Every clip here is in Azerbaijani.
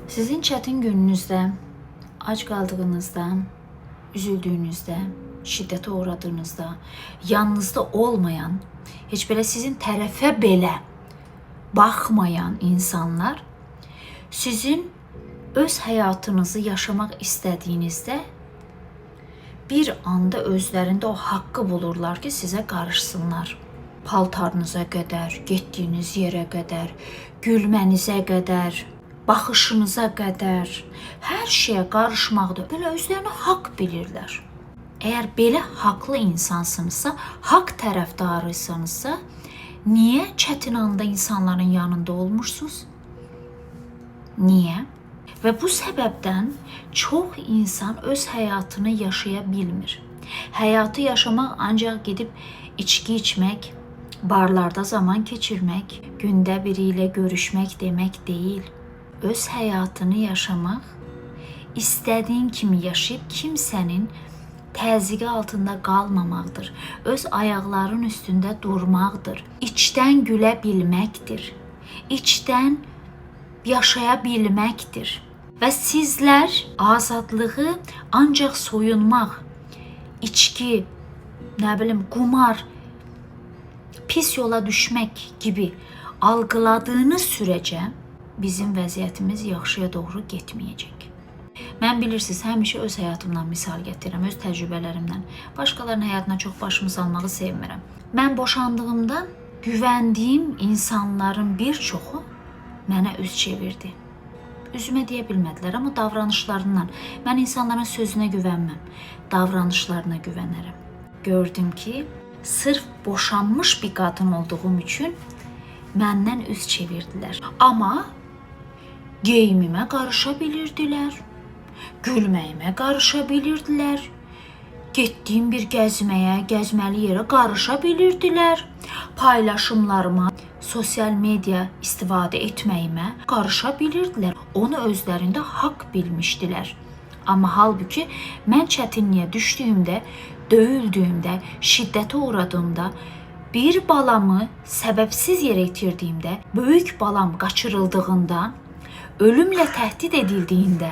Sizin çətin gününüzdə, ac qaldığınızda, üzüldüyünüzdə, şiddətə uğradığınızda, yanınızda olmayan, heç belə sizin tərəfə belə baxmayan insanlar sizin öz həyatınızı yaşamaq istədiyinizdə bir anda özlərində o haqqı bulurlar ki, sizə qarışsınlar. Paltarınıza qədər, getdiyiniz yerə qədər, gülmənizə qədər, baxışınıza qədər, hər şeyə qarışmaqda belə özlərini haqq bilirlər. Əgər belə haqlı insansınızsa, haqq tərəfdarıysanızsa, niyə çətin anda insanların yanında olmursunuz? Niyə? Və bu səbəbdən çox insan öz həyatını yaşaya bilmir. Həyatı yaşamaq ancaq gedib içki içmək, barlarda zaman keçirmək, gündə biri ilə görüşmək demək deyil. Öz həyatını yaşamaq, istədiyin kimi yaşayıb kimsənin təzyiqi altında qalmamaqdır. Öz ayaqların üstündə durmaqdır. İçdən gülə bilməkdir. İçdən yaşaya bilməkdir. Və sizlər azadlığı ancaq soyunmaq, içki, qumar, pis yola düşmək kimi algıladığınız sürəcə bizim vəziyyətimiz yaxşıya doğru getməyəcək. Mən bilirsiniz, həmişə öz həyatımdan misal gətirirəm, öz təcrübələrimdən. Başqalarının həyatına çox başımı salmağı sevmirəm. Mən boşandığımda güvəndiyim insanların bir çoxu mənə üz çevirdi. Üzümə deyə bilmədilər, amma davranışlarından. Mən insanların sözünə güvənməm, davranışlarına güvənərəm. Gördüm ki, sırf boşanmış bir qadın olduğum üçün məndən üz çevirdilər. Amma geyimimə qarışa bilirdilər, gülməyimə qarışa bilirdilər, getdiyim bir gəzməli yerə qarışa bilirdilər, paylaşımlarıma, sosial media istifadə etməyimə qarışa bilirdilər. Onu özlərində haqq bilmişdilər. Amma halbuki mən çətinliyə düşdüyümdə, döyüldüyümdə, şiddətə uğradığımda, bir balamı səbəbsiz yerə itirdiyimdə, böyük balam qaçırıldığında, ölümlə təhdid edildiyində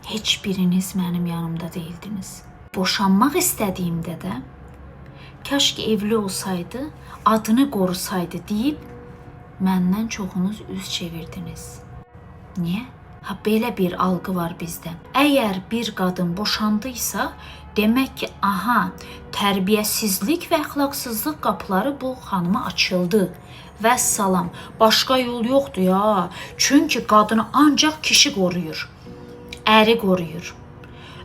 heç biriniz mənim yanımda deyildiniz. Boşanmaq istədiyimdə də kaş ki evli olsaydı, adını qorusaydı deyib məndən çoxunuz üz çevirdiniz. Niyə? Belə bir algı var bizdə. Əgər bir qadın boşandıysa, demək ki, tərbiyəsizlik və əxlaqsızlıq qapıları bu xanıma açıldı. Vəssalam, başqa yol yoxdur ya. Çünki qadını ancaq kişi qoruyur, əri qoruyur.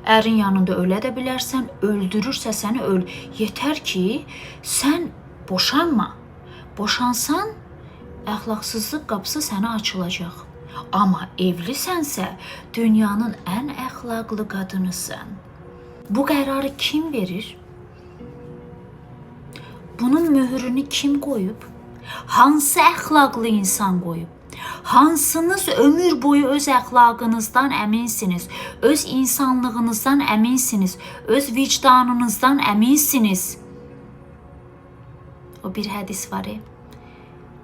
Ərin yanında ölə də bilərsən, öldürürsə səni öl. Yetər ki, sən boşanma. Boşansan, əxlaqsızlıq qapısı sənə açılacaq. Amma evlisənsə, dünyanın ən əxlaqlı qadınısan. Bu qərarı kim verir? Bunun mührünü kim qoyub? Hansı əxlaqlı insan qoyub? Hansınız ömür boyu öz əxlaqınızdan əminsiniz, öz insanlığınızdan əminsiniz, öz vicdanınızdan əminsiniz? O bir hədis var.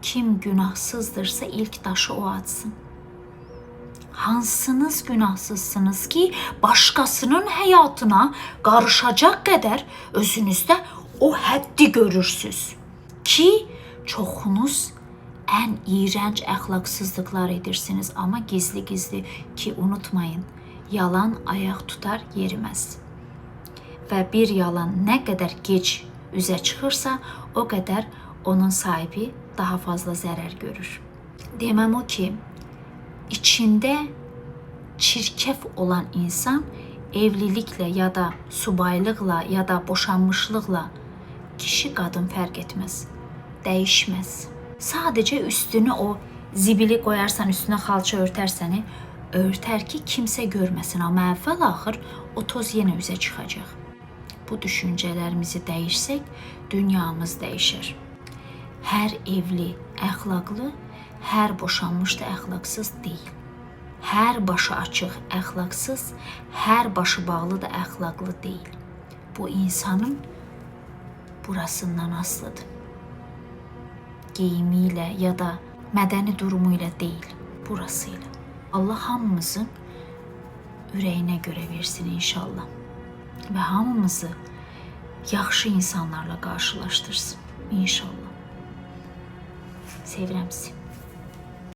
Kim günahsızdırsa ilk daşı o atsın. Hansınız günahsızsınız ki, başqasının həyatına qarışacaq qədər özünüzdə o həddi görürsünüz ki, çoxunuz ən iyrənc əxlaqsızlıqlar edirsiniz, amma gizli-gizli ki, unutmayın, yalan ayaq tutar, yeriməz. Və bir yalan nə qədər gec üzə çıxırsa, o qədər onun sahibi daha fazla zərər görür. Deməm o ki, içində çirkəf olan insan evliliklə ya da subaylıqla ya da boşanmışlıqla kişi qadın fərq etməz, dəyişməz. Sadəcə üstünü o zibili qoyarsan, üstünə xalça örtərsəni, örtər ki, kimsə görməsin. Amma əvvəl-axır o toz yenə üzə çıxacaq. Bu düşüncələrimizi dəyişsək, dünyamız dəyişər. Hər evli əxlaqlı, hər boşanmış da əxlaqsız deyil. Hər başı açıq əxlaqsız, hər başı bağlı da əxlaqlı deyil. Bu insanın burasından asılıdır. Geyimiyle ya da mədəni durumu ilə deyil, burası ilə. Allah hamımızın ürəyinə görə versin inşallah. Və hamımızı yaxşı insanlarla qarşılaşdırsın inşallah. Sevirəm sizi.